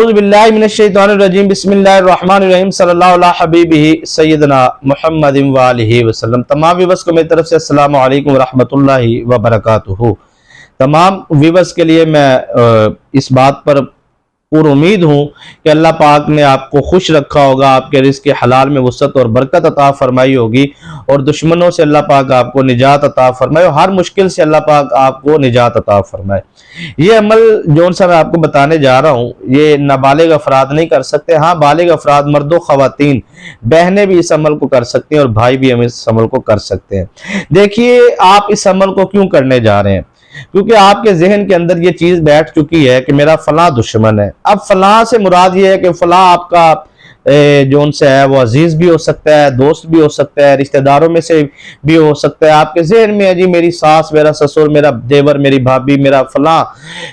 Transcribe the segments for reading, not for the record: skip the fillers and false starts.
औज़ु बिल्लाहि मिनश शैतानिर रजीम बिस्मिल्लाहिर रहमानिर रहीम सल्लल्लाहु अला हबीबिही सय्यदना मुहम्मदिन व आलिहि वसल्लम। तमाम व्यूअर्स को मेरी तरफ से अस्सलामु अलैकुम व रहमतुल्लाहि व बरकातुहू। तमाम व्यूअर्स के लिए मैं इस बात पर पूरी उम्मीद हूँ कि अल्लाह पाक ने आपको खुश रखा होगा, आपके रिज़्क़ के हलाल में वसअत और बरकत अता फरमाई होगी और दुश्मनों से अल्लाह पाक आपको निजात अता फरमाए और हर मुश्किल से अल्लाह पाक आपको निजात अता फरमाए। ये अमल जौन सा मैं आपको बताने जा रहा हूँ ये नाबालिग अफराद नहीं कर सकते। हाँ, बालिग अफराद मर्दों ख़वातीन बहनें भी इस अमल को कर सकती हैं और भाई भी हम इस अमल को कर सकते हैं। देखिए, आप इस अमल को क्यों करने जा रहे हैं? क्योंकि आपके जहन के अंदर ये चीज बैठ चुकी है कि मेरा फला दुश्मन है। अब फला से मुराद ये है कि फला आपका जोन से है वो अजीज भी हो सकता है, दोस्त भी हो सकता है, रिश्तेदारों में से भी हो सकता है। आपके जहन में है जी मेरी सास, मेरा ससुर, मेरा देवर, मेरी भाभी, मेरा फला,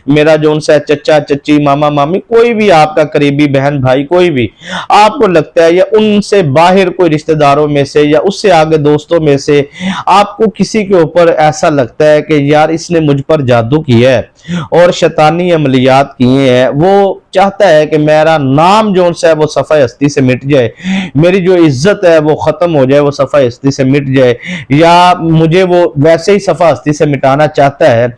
मेरा जोन से है चचा चची, मामा मामी, कोई भी आपका करीबी बहन भाई, कोई भी आपको लगता है या उनसे बाहर कोई रिश्तेदारों में से या उससे आगे दोस्तों में से आपको किसी के ऊपर ऐसा लगता है कि यार इसने मुझ पर जादू किया है और शैतानी अमलियात किए हैं। वो चाहता है कि मेरा नाम जो है वो सफ़ा हस्ती से मिट जाए, मेरी जो इज्जत है वो खत्म हो जाए, वो सफ़ा हस्ती से मिट जाए, या मुझे वो वैसे ही सफ़ा हस्ती से मिटाना चाहता है।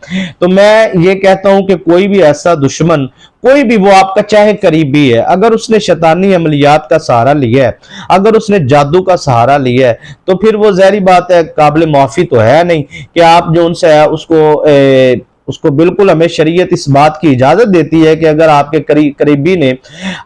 तो मैं ये कहता हूं कि कोई भी ऐसा दुश्मन, कोई भी वो आपका चाहे करीबी है, अगर उसने शैतानी अमलियात का सहारा लिया है, अगर उसने जादू का सहारा लिया है, तो फिर वो ज़ाहिर बात है काबिल माफ़ी तो है नहीं कि आप जो उनसे है उसको बिल्कुल हमें शरीयत इस बात की इजाजत देती है कि अगर आपके करीबी ने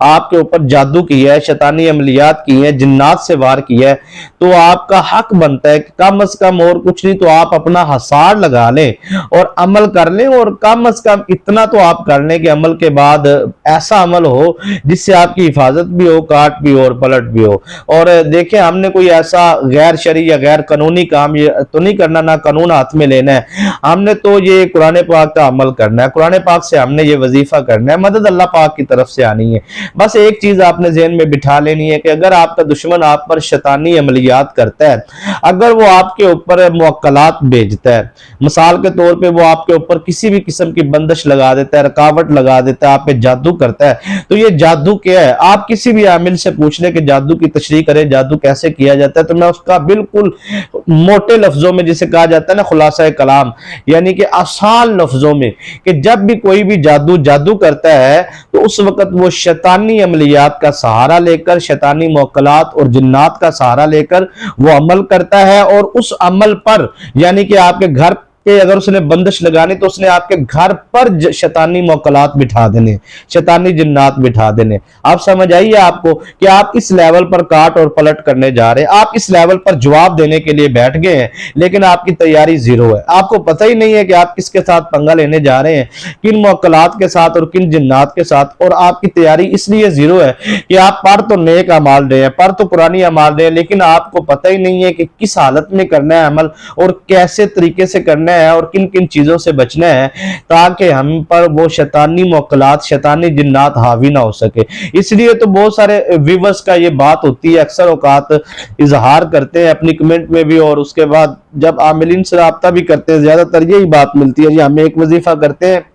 आपके ऊपर जादू किया है, शैतानी अमलियात की है, जिन्नात से वार किया है, तो आपका हक बनता है कि कम अज कम और कुछ नहीं तो आप अपना हसार लगा लें और अमल कर लें। और कम अज कम इतना तो आप कर लें कि अमल के बाद ऐसा अमल हो जिससे आपकी हिफाजत भी हो, काट भी हो और पलट भी हो। और देखें, हमने कोई ऐसा गैर शरई या गैर कानूनी काम ये तो नहीं करना, ना कानून हाथ में लेना है। हमने तो ये कुरान पाक का अमल करना है, कुरान पाक से हमने ये वजीफा करना है, मदद अल्लाह पाक की तरफ से आनी है। बस एक चीज आपने ज़हन में बिठा लेनी है कि अगर आपका दुश्मन आप पर शैतानी अमलियात करता है, अगर वो आपके ऊपर मुअक्कलात भेजता है, मिसाल के तौर पे वो आपके ऊपर किसी भी किस्म की बंदिश लगा देता है, रुकावट लगा देता है, आप पे जादू करता है, तो ये जादू क्या है? आप किसी भी आमिल से पूछ ले कि जादू की तशरीह करे, जादू कैसे किया जाता है, तो मैं उसका बिल्कुल मोटे लफ्जों में जिसे कहा जाता है ना खुलासा कलाम, यानी कि आसान लफ्जों में, कि जब भी कोई भी जादू करता है तो उस वक्त वो शैतानी अमलियात का सहारा लेकर, शैतानी मुअक्कलात और जिन्नात का सहारा लेकर वो अमल करता है। और उस अमल पर यानी कि आपके घर कि अगर उसने बंदिश लगानी तो उसने आपके घर पर शैतानी मुअक्कलात बिठा देने, शैतानी जिन्नात बिठा देने। आप समझ आइए आपको कि आप इस लेवल पर काट और पलट करने जा रहे हैं, आप इस लेवल पर जवाब देने के लिए बैठ गए हैं, लेकिन आपकी तैयारी जीरो है। आपको पता ही नहीं है कि आप किसके साथ पंगा लेने जा रहे हैं, किन मुअक्कलात के साथ और किन जिन्नात के साथ। और आपकी तैयारी इसलिए जीरो है कि आप पढ़ तो नेक अमाल रहे हैं, पढ़ तो पुरानी अमाल रहे हैं, लेकिन आपको पता ही नहीं है कि किस हालत में करना है अमल और कैसे तरीके से करना है और किन किन चीजों से बचना है ताकि हम पर वो शैतानी मुअक्कलात, शैतानी जिन्नात हावी ना हो सके। इसलिए तो बहुत सारे व्यूअर्स का ये बात होती है, अक्सर औकात इजहार करते हैं अपनी कमेंट में भी, और उसके बाद जब आमिलीन से राब्ता भी करते हैं ज्यादातर यही बात मिलती है जी हमें एक वजीफा करते हैं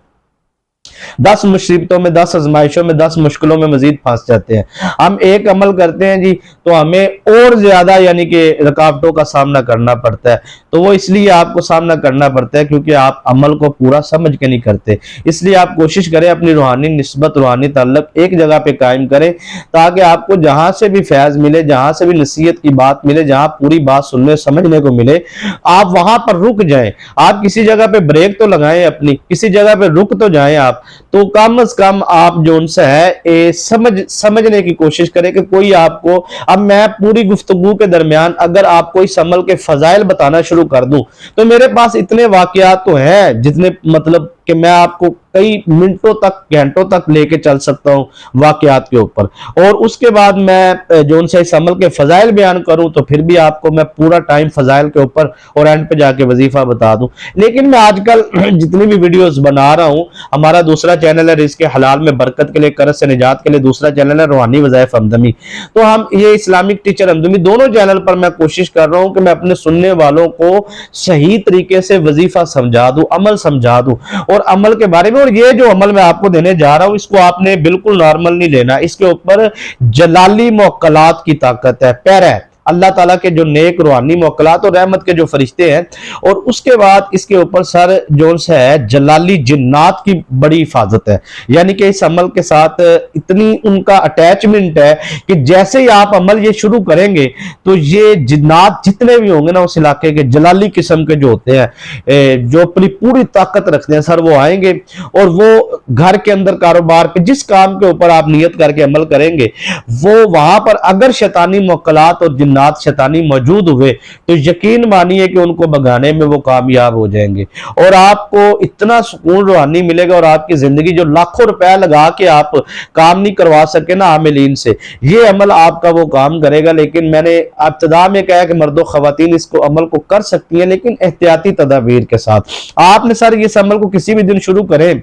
10 मुसीबतों में, 10 आजमाइशों में, 10 मुश्किलों में मजीद फंस जाते हैं। हम एक अमल करते हैं जी तो हमें और ज्यादा यानी कि रुकावटों का सामना करना पड़ता है। तो वो इसलिए आपको सामना करना पड़ता है क्योंकि आप अमल को पूरा समझ के नहीं करते। इसलिए आप कोशिश करें अपनी रूहानी निस्बत, रूहानी ताल्लुक एक जगह पे कायम करें ताकि आपको जहां से भी फैज मिले, जहां से भी नसीहत की बात मिले, जहां पूरी बात सुनने समझने को मिले, आप वहां पर रुक जाएं। आप किसी जगह पे ब्रेक तो लगाएं, अपनी किसी जगह पे रुक तो जाएं आप, तो कम अज कम आप जो उनसे है समझने की कोशिश करें कि कोई आपको, अब मैं पूरी गुफ्तगू के दरमियान अगर आपको इस अमल के फजाइल बताना शुरू कर दूं तो मेरे पास इतने वाकयात तो हैं जितने मतलब कि मैं आपको कई मिनटों तक, घंटों तक लेके चल सकता हूं वाकयात के ऊपर। और उसके बाद मैं जो उनसे इस अमल के फजाइल बयान करूं तो फिर भी आपको मैं पूरा टाइम फजाइल के ऊपर और एंड पे जाके वजीफा बता दूं। लेकिन मैं आजकल जितनी भी वीडियोस बना रहा हूं, हमारा दूसरा चैनल है रिज़्क़ हलाल में बरकत के लिए, कर्ज से निजात के लिए दूसरा चैनल है रूहानी वज़ाइफ हमदमी। तो हम ये इस्लामिक टीचर हमदमी दोनों चैनल पर मैं कोशिश कर रहा हूं कि मैं अपने सुनने वालों को सही तरीके से वजीफा समझा दूं, अमल समझा दूं। और अमल के बारे में। और ये जो अमल मैं आपको देने जा रहा हूं इसको आपने बिल्कुल नॉर्मल नहीं लेना, इसके ऊपर जलाली मुअक्कलात की ताकत है, पैर है, अल्लाह ताला के जो नेक रूहानी मुअक्कलात और रहमत के जो फरिश्ते हैं, और उसके बाद इसके ऊपर सर जो है जलाली जिन्नात की बड़ी हिफाजत है। यानी कि इस अमल के साथ इतनी उनका अटैचमेंट है कि जैसे ही आप अमल ये शुरू करेंगे तो ये जिन्नात जितने भी होंगे ना उस इलाके के जलाली किस्म के जो होते हैं, जो अपनी पूरी ताकत रखते हैं सर, वो आएंगे और वो घर के अंदर कारोबार पे जिस काम के ऊपर आप नियत करके अमल करेंगे वो वहां पर अगर शैतानी मुअक्कलात और जिन्नात शैतानी मौजूद हुए तो यकीन मानिए कि उनको भगाने में वो कामयाब हो जाएंगे और आपको इतना सुकून रूहानी मिलेगा और आपकी जिंदगी जो लाखों रुपया लगा के आप काम नहीं करवा सके ना आमिलीन से, ये अमल आपका वो काम करेगा। लेकिन मैंने इब्तिदा में कहा कि मर्दो खवातीन इसको अमल को कर सकती हैं लेकिन एहतियाती तदाबीर के साथ। आपने सर इस अमल को किसी भी दिन शुरू करें,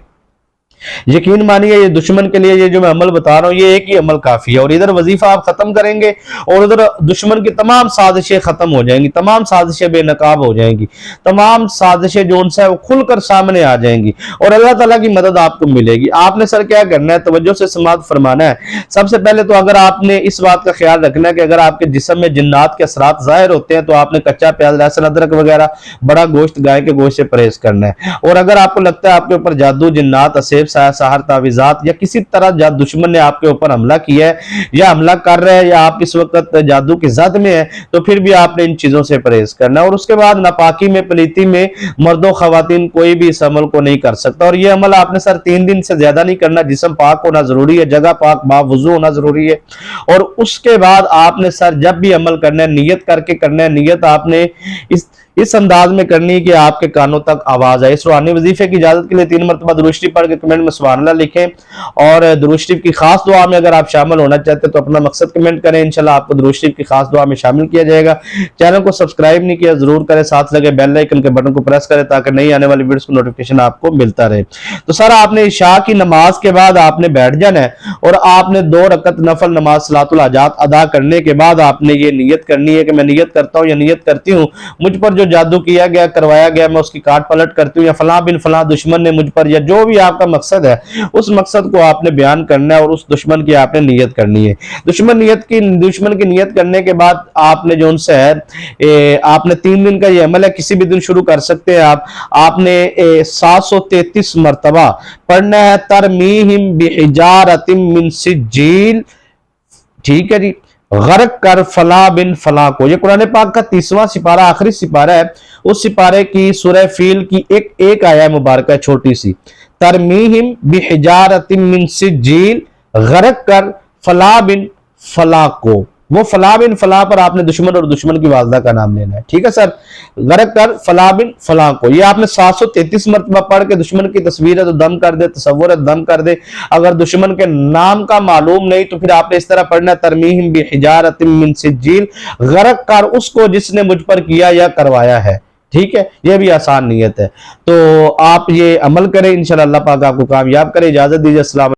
यकीन मानिए ये दुश्मन के लिए ये जो मैं अमल बता रहा हूं ये एक ही अमल काफी है, और इधर वजीफा आप खत्म करेंगे और उधर दुश्मन की तमाम साजिशें खत्म हो जाएंगी, तमाम साजिशें बेनकाब हो जाएंगी, तमाम साजिशें जो उनसे वो खुलकर सामने आ जाएंगी और अल्लाह ताला की मदद आपको मिलेगी। आपने सर क्या करना है, तवज्जो से समाअत फरमाना है। सबसे पहले तो अगर आपने इस बात का ख्याल रखना है कि अगर आपके जिस्म में जिन्नात के असरात जाहिर होते हैं तो आपने कच्चा प्याज, लहसुन, अदरक वगैरह, बड़ा गोश्त, गाय के गोश्त से परहेज करना है। और अगर आपको लगता है आपके ऊपर जादू, जिन्नात, असेब, साहर, तावीज़ात या किसी तरह दुश्मन ने आपके ऊपर हमला किया है या हमला कर रहा है या आप इस वक्त जादू की जद में है, तो फिर भी आपने इन चीजों से परहेज करना है। और उसके बाद नापाकी में, पलीती में मर्दों खवातीन कोई भी इस अमल को नहीं कर सकता। और यह अमल आपने सर 3 दिन से ज्यादा नहीं करना, जिस्म पाक होना जरूरी है, जगह पाक बावुज़ू होना जरूरी है। और उसके बाद आपने सर जब भी अमल करना है नियत करके करना है। नियत आपने इस अंदाज में करनी है कि आपके कानों तक आवाज आए। इस रूहानी वजीफे की इजाजत के लिए 3 मरतबा दुरूद शरीफ पढ़ के कमेंट में सुभान अल्लाह लिखें और दुरूद शरीफ की खास दुआ में अगर आप शामिल होना चाहते हैं तो अपना मकसद कमेंट करें, इंशाल्लाह आपको दुरूद शरीफ की खास दुआ में शामिल किया जाएगा। चैनल को सब्सक्राइब नहीं किया जरूर करें, साथ लगे बेल आइकन के बटन को प्रेस करें ताकि नई आने वाली वीडियोस को नोटिफिकेशन आपको मिलता रहे। तो सर आपने इशा की नमाज के बाद आपने बैठ जाना है और आपने 2 रकत नफल नमाज सलातुल हाजात अदा करने के बाद आपने ये नियत करनी है कि मैं नियत करता हूं या नियत करती हूं मुझ पर जो जादू किया गया, करवाया गया, मैं उसकी काट पलट करती हूँ, या फलां बिन फलां दुश्मन ने मुझ पर, या जो भी आपका मकसद है उस मकसद को आपने बयान करना है और उस दुश्मन की आपने नियत करनी है। दुश्मन की नियत करने के बाद आपने जो उनसे है आपने 3 दिन का ये अमल है, किसी भी दिन शुरू कर सकते हैं आपने 733 मरतबा पढ़ना है तरमीहिम बिहिजारतिम मिन सिज्जील, ठीक है जी, गर्क कर फला बिन फला को। ये कुरान पाक का 30वां सिपारा, आखिरी सिपारा है। उस सिपारे की सूरह फील की एक आया मुबारक है छोटी सी, तरमीहिम बिहिजारतिम मिन सिज्जील गर्क कर फला बिन फला को। वो फला बिन फला पर आपने दुश्मन और दुश्मन की वालदा का नाम लेना है, ठीक है सर। गर्क कर फला बिन फला को, ये आपने 733 मरतबा पढ़ के दुश्मन की तस्वीर है तो दम कर दे, तसव्वुर है दम कर दे। अगर दुश्मन के नाम का मालूम नहीं तो फिर आपने इस तरह पढ़ना है तरमीहिम बिहिजारतिम मिन सिज्जील गर्क कर उसको जिसने मुझ पर किया या करवाया है, ठीक है। यह भी आसान नियत है, तो आप ये अमल करें, इंशाअल्लाह अल्लाह पाक आपको कामयाब करे। इजाजत दीजिए, अस्सलाम।